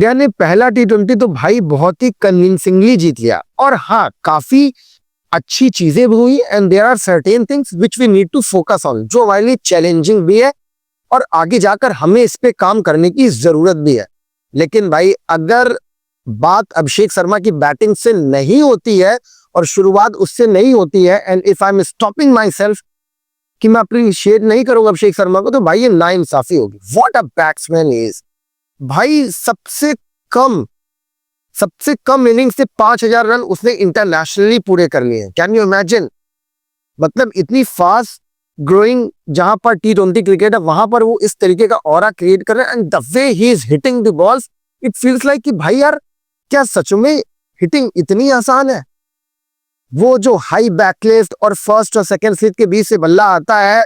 India ने पहला टी20 तो भाई बहुत ही कन्विंसिंगली जीत लिया। और हाँ, काफी अच्छी चीजें भी हुई and there are certain things which we need to focus on, जो हमारे लिए चैलेंजिंग भी है और आगे जाकर हमें इस पे काम करने की जरूरत भी है। लेकिन भाई अगर बात अभिषेक शर्मा की बैटिंग से नहीं होती है और शुरुआत उससे नहीं होती है, and if I am stopping my self कि मैं अप्रिशिएट नहीं करूंगा अभिषेक शर्मा को, तो भाई ये नाइंसाफी होगी। व्हाट अ बैट्समैन इज भाई। सबसे कम इनिंग से 5000 रन उसने इंटरनेशनली पूरे कर लिए हैं। Can you imagine? मतलब इतनी फास्ट ग्रोइंग जहां पर टी20 क्रिकेट है वहां पर वो इस तरीके का ऑरा क्रिएट कर रहे हैं, and the way he is hitting the balls, it feels like कि भाई यार क्या सच में हिटिंग इतनी आसान है? वो जो हाई बैकलिफ्ट और फर्स्ट और सेकंड स्लिप के बीच से बल्ला आता है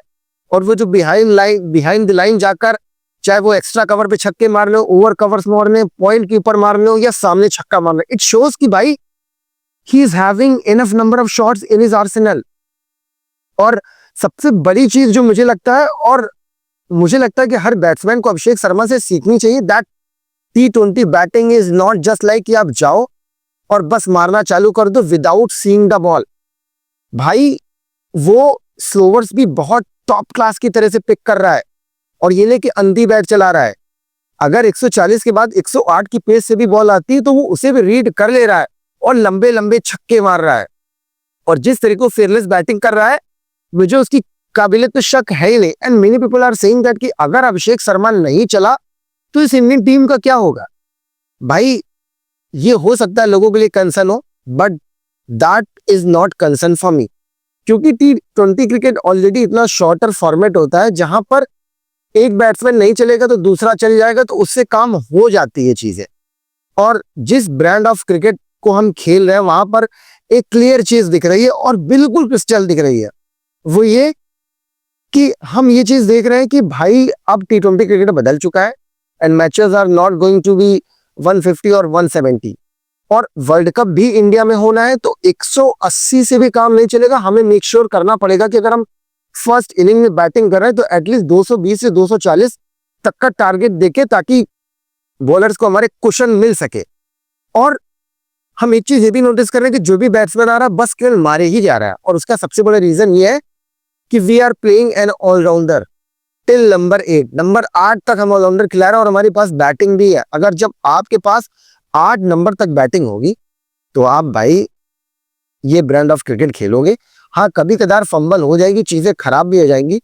और वो जो बिहाइंड द लाइन जाकर, चाहे वो एक्स्ट्रा कवर पे छक्के मार लो, ओवर कवर्स मारने, पॉइंट के ऊपर मार लो या सामने छक्का मारना, इट शोज कि भाई he is having enough number of shots in his Arsenal. और सबसे बड़ी चीज जो मुझे लगता है, और मुझे लगता है कि हर बैट्समैन को अभिषेक शर्मा से सीखनी चाहिए, that T20 batting is not just like कि आप जाओ और बस मारना चालू कर दो विदाउट सीइंग द बॉल। भाई वो स्लोवर्स भी बहुत टॉप क्लास की तरह से पिक कर रहा है और ये लेके अंधी बैट चला रहा है। अगर 140 के बाद 108 की पेस से भी बॉल आती है तो वो उसे भी रीड कर ले रहा है और लंबे लंबे छक्के मार रहा है। और जिस तरीके से फेयरलेस बैटिंग कर रहा है, मुझे उसकी काबिलियत तो शक है ही नहीं। And many people are saying that कि अगर अभिषेक शर्मा नहीं चला तो इस इंडियन टीम का क्या होगा? भाई ये हो सकता है लोगों के लिए कंसर्न हो, but that is not concern for me, क्योंकि टी20 क्रिकेट ऑलरेडी इतना शॉर्टर फॉर्मेट होता है जहां पर एक बैट्समैन नहीं चलेगा तो दूसरा चल जाएगा, तो उससे काम हो जाती है चीजें। और जिस ब्रांड ऑफ क्रिकेट को हम खेल रहे हैं वहां पर एक क्लियर चीज दिख रही है और बिल्कुल क्रिस्टल दिख रही है, वो ये कि हम ये चीज देख रहे हैं कि भाई अब टी20 क्रिकेट बदल चुका है and matches are not going to be 150 और 170, और वर्ल्ड कप भी इंडिया में होना है तो 180 से भी काम नहीं चलेगा। हमें मेक श्योर करना पड़ेगा कि अगर हम फर्स्ट इनिंग में बैटिंग कर रहे हैं तो एटलीस्ट 220 से 240 तक का टारगेट देके, ताकि बॉलर्स को हमारे कुशन मिल सके। और हम एक चीज ये भी नोटिस कर रहे हैं कि जो भी बैट्समैन आ रहा है बस केवल मारे ही जा रहा है, और उसका सबसे बड़ा रीजन ये है कि we are playing an allrounder till number 8 तक हम ऑलराउंडर खिला रहे हैं और हमारे पास बैटिंग भी है। अगर जब आपके पास 8 नंबर तक बैटिंग होगी तो आप भाई ये ब्रांड ऑफ क्रिकेट खेलोगे। हाँ, कभी कदार फंबल हो जाएगी, चीजें खराब भी हो जाएंगी,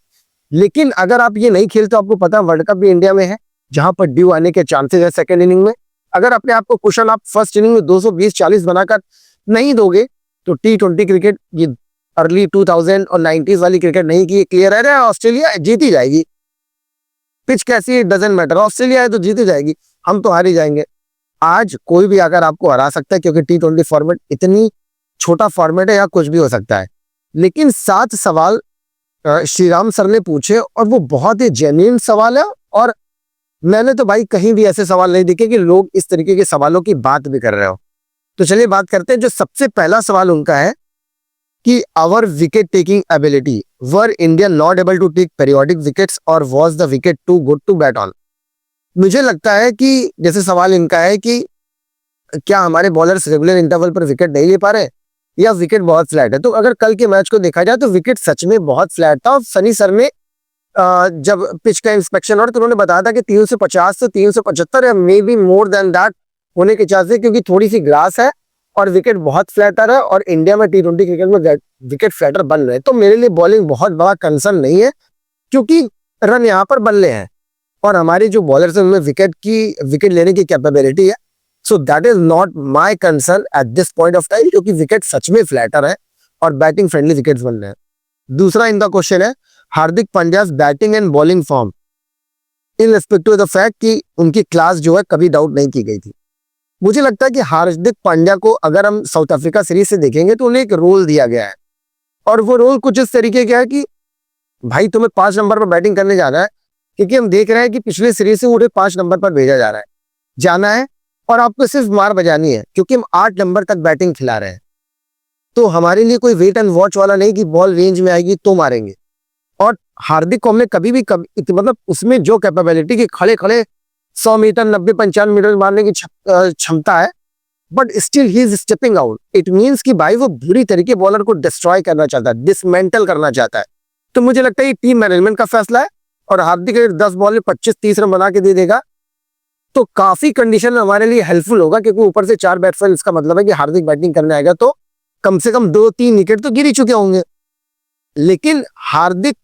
लेकिन अगर आप ये नहीं खेलते, आपको पता है वर्ल्ड कप भी इंडिया में है जहां पर ड्यू आने के चांसेस है सेकेंड इनिंग में। अगर अपने आप को कुशन आप फर्स्ट इनिंग में 220-40 बनाकर नहीं दोगे तो टी20 क्रिकेट, ये अर्ली 2000 और 90s वाली क्रिकेट नहीं की, क्लियर है, ऑस्ट्रेलिया जीती जाएगी। पिच कैसी है डजंट मैटर, ऑस्ट्रेलिया है तो जीती जाएगी, हम तो हार ही जाएंगे। आज कोई भी अगर आपको हरा सकता है, क्योंकि टी20 फॉर्मेट इतनी छोटा फॉर्मेट है, या कुछ भी हो सकता है। लेकिन 7 सवाल श्रीराम सर ने पूछे और वो बहुत ही जेन्युइन सवाल है, और मैंने तो भाई कहीं भी ऐसे सवाल नहीं देखे कि लोग इस तरीके के सवालों की बात भी कर रहे हो। तो चलिए बात करते हैं। जो सबसे पहला सवाल उनका है कि our wicket taking ability, were India not able to take periodic wickets और was the wicket too good to bat on? मुझे लगता है कि जैसे सवाल इनका है कि क्या हमारे बॉलर्स रेगुलर इंटरवल पर विकेट नहीं ले पा रहे या विकेट बहुत फ्लैट है। तो अगर कल के मैच को देखा जाए तो विकेट सच में बहुत फ्लैट था, और सनी सर ने जब पिच का इंस्पेक्शन और तो उन्होंने बताया था कि 350 से 375 या may be more than that होने के चांसेस, क्योंकि थोड़ी सी ग्रास है और विकेट बहुत फ्लैटर है, और इंडिया में टी20 क्रिकेट में विकेट फ्लैटर बन रहे हैं। तो मेरे लिए बॉलिंग बहुत बड़ा कंसर्न नहीं है, क्योंकि रन यहाँ पर बन रहे हैं और हमारे जो बॉलर्स हैं उनमें विकेट लेने की कैपेबिलिटी है। So that is not my concern at this point of time, क्योंकि विकेट सच में फ्लैटर है और बैटिंग फ्रेंडली विकेट्स बन रहे हैं। दूसरा इनका क्वेश्चन है Hardik Pandya batting and bowling form in respect to the fact कि उनकी क्लास जो है कभी डाउट नहीं की गई थी। मुझे लगता है कि हार्दिक पांड्या को अगर हम साउथ अफ्रीका सीरीज से देखेंगे तो उन्हें एक रोल दिया गया है, और वो रोल कुछ इस तरीके का है कि भाई तुम्हें 5 नंबर पर बैटिंग करने जाना है, क्योंकि हम देख रहे हैं कि पिछले सीरीज से उन्हें 5 नंबर पर भेजा जाना है और आपको सिर्फ मार बजानी है, क्योंकि हम 8 नंबर तक बैटिंग खिला रहे हैं। तो हमारे लिए कोई वेट एंड वॉच वाला नहीं कि बॉल रेंज में आएगी तो मारेंगे। और हार्दिक को हमने कभी मतलब उसमें जो कैपेबिलिटी कि खड़े खड़े 100 मीटर 90-95 मीटर मारने की क्षमता है, but still he is stepping out. It means कि भाई वो बुरी तरीके बॉलर को डिस्ट्रॉय करना चाहता है, डिसमेंटल करना चाहता है। तो मुझे लगता है ये टीम मैनेजमेंट का फैसला है, और हार्दिक अगर 10 बॉल में 25-30 रन बना के दे देगा तो काफी कंडीशन हमारे लिए हेल्पफुल होगा, क्योंकि ऊपर से 4 बैट्समैन, इसका मतलब है कि हार्दिक बैटिंग करने आएगा तो कम से कम 2-3 विकेट तो गिर ही चुके होंगे। लेकिन हार्दिक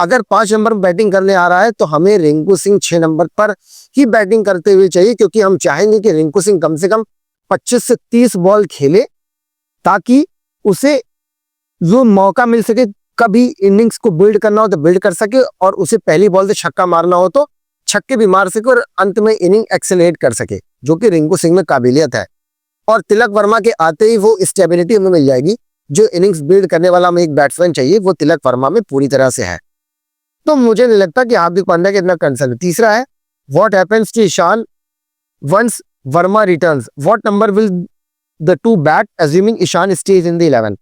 अगर 5 नंबर पर बैटिंग करने आ रहा है तो हमें रिंकू सिंह 6 नंबर पर ही बैटिंग करते हुए चाहिए, क्योंकि हम चाहेंगे कि रिंकू सिंह कम से कम 25 से 30 बॉल खेले, ताकि उसे जो मौका मिल सके, कभी इनिंग्स को बिल्ड करना हो तो बिल्ड कर सके, और उसे पहली बॉल से छक्का मारना हो तो छक्के भी मार सके, और अंत में इनिंग एक्सेलरेट कर सके, जो कि रिंकू सिंह में काबिलियत है। और तिलक वर्मा के आते ही वो स्टेबिलिटी हमें मिल जाएगी, जो इनिंग्स बिल्ड करने वाला हमें एक बैट्समैन चाहिए, वो तिलक वर्मा में पूरी तरह से है। तो मुझे नहीं लगता कि हार्दिक पांड्या के इतना कंसर्न है। तीसरा है, what happens to Ishan once Varma returns, what number will the two bat assuming Ishan stage in the 11।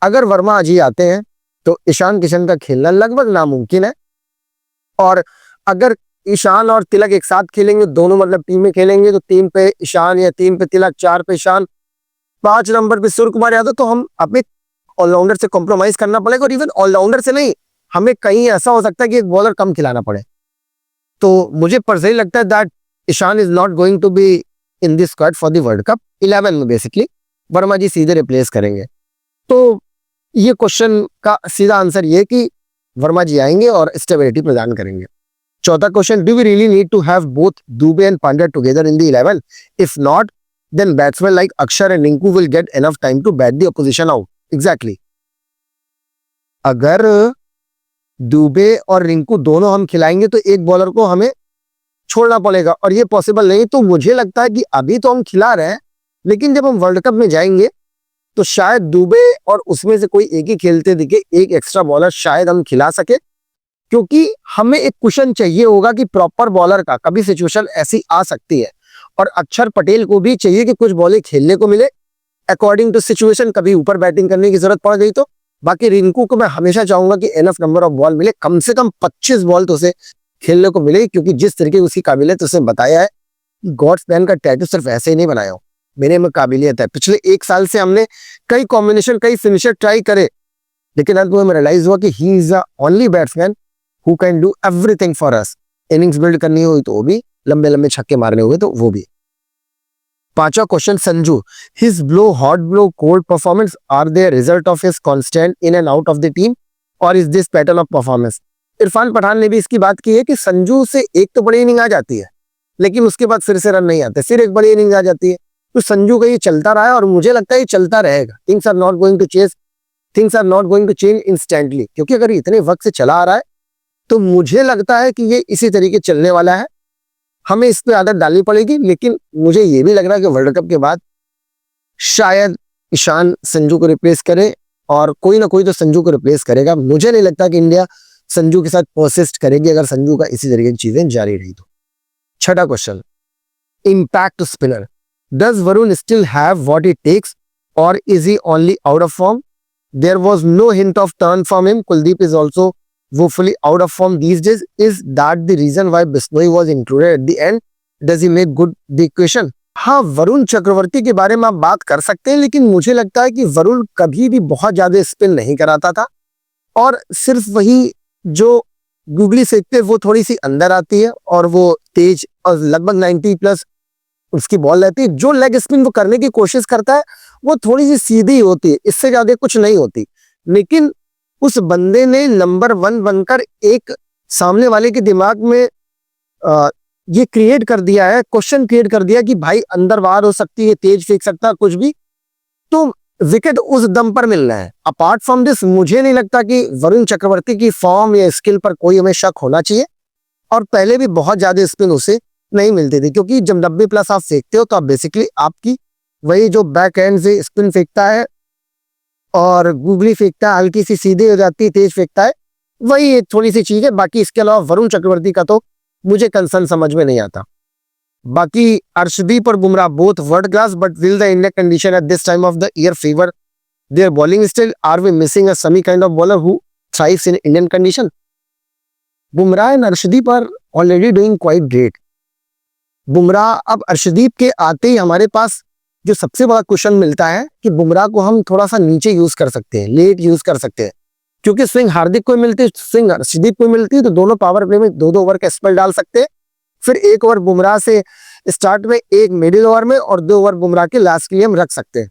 अगर वर्मा आज ही आते हैं तो ईशान किशन का खेलना लगभग नामुमकिन है, और अगर ईशान और तिलक एक साथ खेलेंगे, दोनों मतलब टीम में खेलेंगे, तो 3 पे ईशान या 3 पे तिलक, 4 पे ईशान, 5 नंबर पे सूर्य कुमार यादव, तो हम अपने ऑलराउंडर से कॉम्प्रोमाइज करना पड़ेगा। और इवन ऑलराउंडर से नहीं, हमें कहीं ऐसा हो सकता है कि एक बॉलर कम खिलाना पड़े। तो मुझे पर्सनली लगता है that Ishan is not going to be in this squad for the world cup 11 में। बेसिकली वर्मा जी सीधे रिप्लेस करेंगे। तो ये क्वेश्चन का सीधा आंसर ये कि वर्मा जी आएंगे और स्टेबिलिटी प्रदान करेंगे। चौथा question, do we really need to have both Dube and Pandya together in the 11? If not, then batsmen like Akshar and Rinku will get enough time to bat the opposition out. Exactly. अगर दुबे और रिंकू दोनों हम खिलाएंगे तो एक बॉलर को हमें छोड़ना पड़ेगा, और ये पॉसिबल नहीं। तो मुझे लगता है कि अभी तो हम खिला रहे हैं, लेकिन जब हम वर्ल्ड कप में जाएंगे तो शायद दुबे और उसमें से कोई एक ही खेलते दिखे, एक एक्स्ट्रा बॉलर शायद हम खिला सके, क्योंकि हमें एक कुशन चाहिए होगा कि प्रॉपर बॉलर का कभी सिचुएशन ऐसी आ सकती है। और अक्षर पटेल को भी चाहिए कि कुछ बॉलें खेलने को मिले अकॉर्डिंग टू सिचुएशन, कभी ऊपर बैटिंग करने की जरूरत पड़ गई तो। बाकी रिंकू को मैं हमेशा चाहूंगा कि एनफ नंबर ऑफ बॉल मिले, कम से कम 25 बॉल तो उसे खेलने को मिले, क्योंकि जिस तरीके की उसकी काबिलियत उसे बताया है, गॉड्स प्लान का टैटू सिर्फ ऐसे ही नहीं बनाया हो, मेरे में काबिलियत है। पिछले 1 साल से हमने कई कॉम्बिनेशन, कई फिनिशर ट्राई करे, लेकिन अंत में रियलाइज हुआ कि he is the only batsman who can do everything for us. Innings build करनी हुई तो वो भी, लंबे लंबे छक्के मारने हुए तो वो भी। 5वां question, Sanju, his blow, hot blow, cold performance are they result of his constant in and out of the team, और is this pattern of performance? Irfan Pathan ने भी इसकी बात की है कि संजू से एक तो बड़ी इनिंग आ जाती है, लेकिन उसके बाद फिर से रन नहीं आते, फिर एक बड़ी इनिंग आ जाती है। तो संजू का ये चलता रहा है, और मुझे लगता है ये चलता रहेगा। Things are not going to change instantly, क्योंकि अगर इतने वक्त से चला आ रहा है तो मुझे लगता है कि ये इसी तरीके चलने वाला है। हमें इस पे आदत डालनी पड़ेगी, लेकिन मुझे ये भी लग रहा है कि वर्ल्ड कप के बाद शायद ईशान संजू को रिप्लेस करे, और कोई ना कोई तो संजू को रिप्लेस करेगा। मुझे नहीं लगता कि इंडिया संजू के साथ परसिस्ट करेगी अगर संजू का इसी तरीके की चीजें जारी रही तो। 6वां question, impact spinner, does Varun still have what it takes और is he only out of form? There was no hint of turn from him. Kuldeep is also woefully out of form these days. Is that the reason why Bisnoy was included at the end? Does he make good the equation? हाँ, वरुण चक्रवर्ती के बारे में आप बात कर सकते हैं, लेकिन मुझे लगता है कि वरुण कभी भी बहुत ज्यादा स्पिन नहीं कराता था, और सिर्फ वही जो गूगली फेंकते वो थोड़ी सी अंदर आती है, और वो तेज और लगभग 90 प्लस उसकी बॉल रहती है। जो लेग स्पिन वो करने की कोशिश करता है वो थोड़ी सी सीधी होती है, इससे ज्यादा कुछ नहीं होती। लेकिन उस बंदे ने नंबर 1 बनकर एक सामने वाले के दिमाग में ये क्रिएट कर दिया है, क्वेश्चन क्रिएट कर दिया कि भाई अंदर बाहर हो सकती है, तेज फेंक सकता है, कुछ भी, तो विकेट उस दम पर मिलना है। अपार्ट फ्रॉम दिस मुझे नहीं लगता कि वरुण चक्रवर्ती की फॉर्म या स्किल पर कोई हमें शक होना चाहिए, और पहले भी बहुत ज्यादा स्पिन उसे नहीं मिलती थी, क्योंकि जब 90 प्लस आप फेंकते हो तो आप बेसिकली आपकी वही जो बैक हैंड से स्पिन फेंकता है और गूगली फेंकता है, हल्की सी सीधी हो जाती है, तेज फेंकता है, वही थोड़ी सी चीज है। बाकी इसके अलावा वरुण चक्रवर्ती का तो मुझे कंसर्न समझ में नहीं आता। बाकी अर्शदीप और Bumrah both world class, but will the India condition at this time of the year favour their bowling style? Are we missing a semi kind of bowler who thrives in Indian condition? Bumrah and Arshdeep are already doing quite great, Bumrah, अब अर्शदीप के आते ही हमारे पास जो सबसे बड़ा question मिलता है कि बुमराह को हम थोड़ा सा नीचे यूज कर सकते हैं, लेट यूज कर सकते हैं, क्योंकि स्विंग हार्दिक को मिलती है, स्विंग अर्शदीप को मिलती है, तो दोनों पावर प्ले में 2-2 ओवर का स्पेल डाल सकते हैं। फिर 1 ओवर बुमराह से स्टार्ट में, 1 मिडिल ओवर में और 2 ओवर बुमराह के लास्ट के लिए हम रख सकते हैं।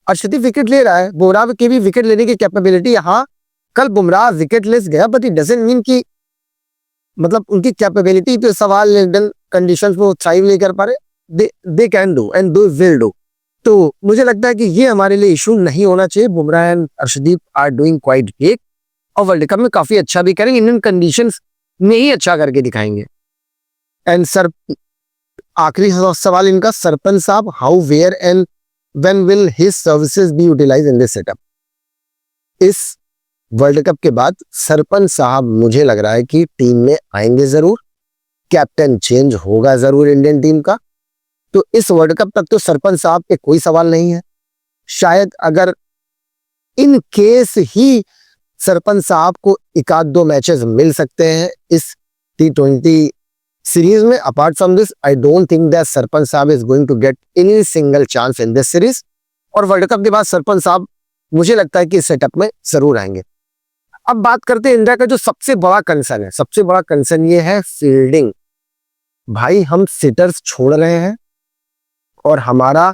अर्शदीप विकेट ले रहा है, बुमराह की भी विकेट लेने की कैपेबिलिटी, हाँ कल बुमराह विकेट लेस गया, बट इट डजंट मीन कि मतलब उनकी कैपेबिलिटी पे सवाल, इंडियन कंडीशंस में वो थ्राइव नहीं कर पा रहे। They can do and they will do. तो मुझे लगता है कि ये हमारे लिए इशू नहीं होना चाहिए। Bumrah and Arshdeep are doing quite great और वर्ल्ड कप में काफी अच्छा भी करेंगे, इंडियन कंडीशंस में ही अच्छा करके दिखाएंगे। एंड सर, आखिरी सवाल इनका, सरपंच साहब, how, where and when will his services be utilised in this setup? इस वर्ल्ड कप के बाद सरपंच साहब मुझे लग रहा है कि टीम में आएंगे जरूर, कैप्टन चेंज होगा जरूर इंडियन टीम का। तो इस वर्ल्ड कप तक तो सरपंच साहब पे कोई सवाल नहीं है। शायद अगर इन केस ही सरपंच साहब को 1-2 मैचेस मिल सकते हैं इस T20 सीरीज में। Apart from this, I don't think that Sarpanch साहब is going to get any single chance in this series. और वर्ल्ड कप के बाद सरपंच साहब मुझे लगता है कि इस सेटअप में जरूर आएंगे। अब बात करते हैं इंडिया का जो सबसे बड़ा कंसर्न है। सबसे बड़ा कंसर्न ये है फील्डिंग। भाई, हम सिटर्स छोड़ रहे हैं और हमारा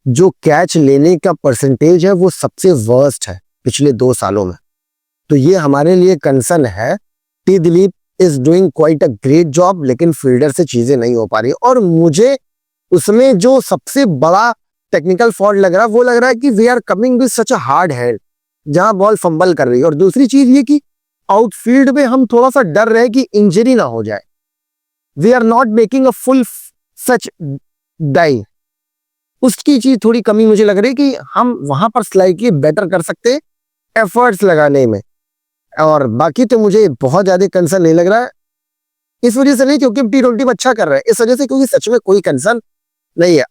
जो कैच लेने का परसेंटेज है वो सबसे वर्स्ट है पिछले 2 सालों में। तो ये हमारे लिए कंसर्न है। T Dilip is doing quite a great job, लेकिन फील्डर से चीजें नहीं हो पा रही। और मुझे उसमें जो सबसे बड़ा टेक्निकल फॉल्ट लग रहा है वो लग रहा है कि we are coming with such a hard hand, जहां बॉल फंबल कर रही है। और दूसरी चीज ये कि आउटफील्ड में हम थोड़ा सा डर रहे कि इंजरी ना हो जाए। We are not making a full such dive, उसकी चीज थोड़ी कमी मुझे लग रही है कि हम वहां पर स्लाइटली बेटर कर सकते हैं एफर्ट्स लगाने में। और बाकी तो मुझे बहुत ज्यादा कंसर्न नहीं लग रहा है। इस वजह से नहीं क्योंकि हम T20 में अच्छा कर रहे हैं, इस वजह से क्योंकि सच में कोई कंसर्न नहीं है।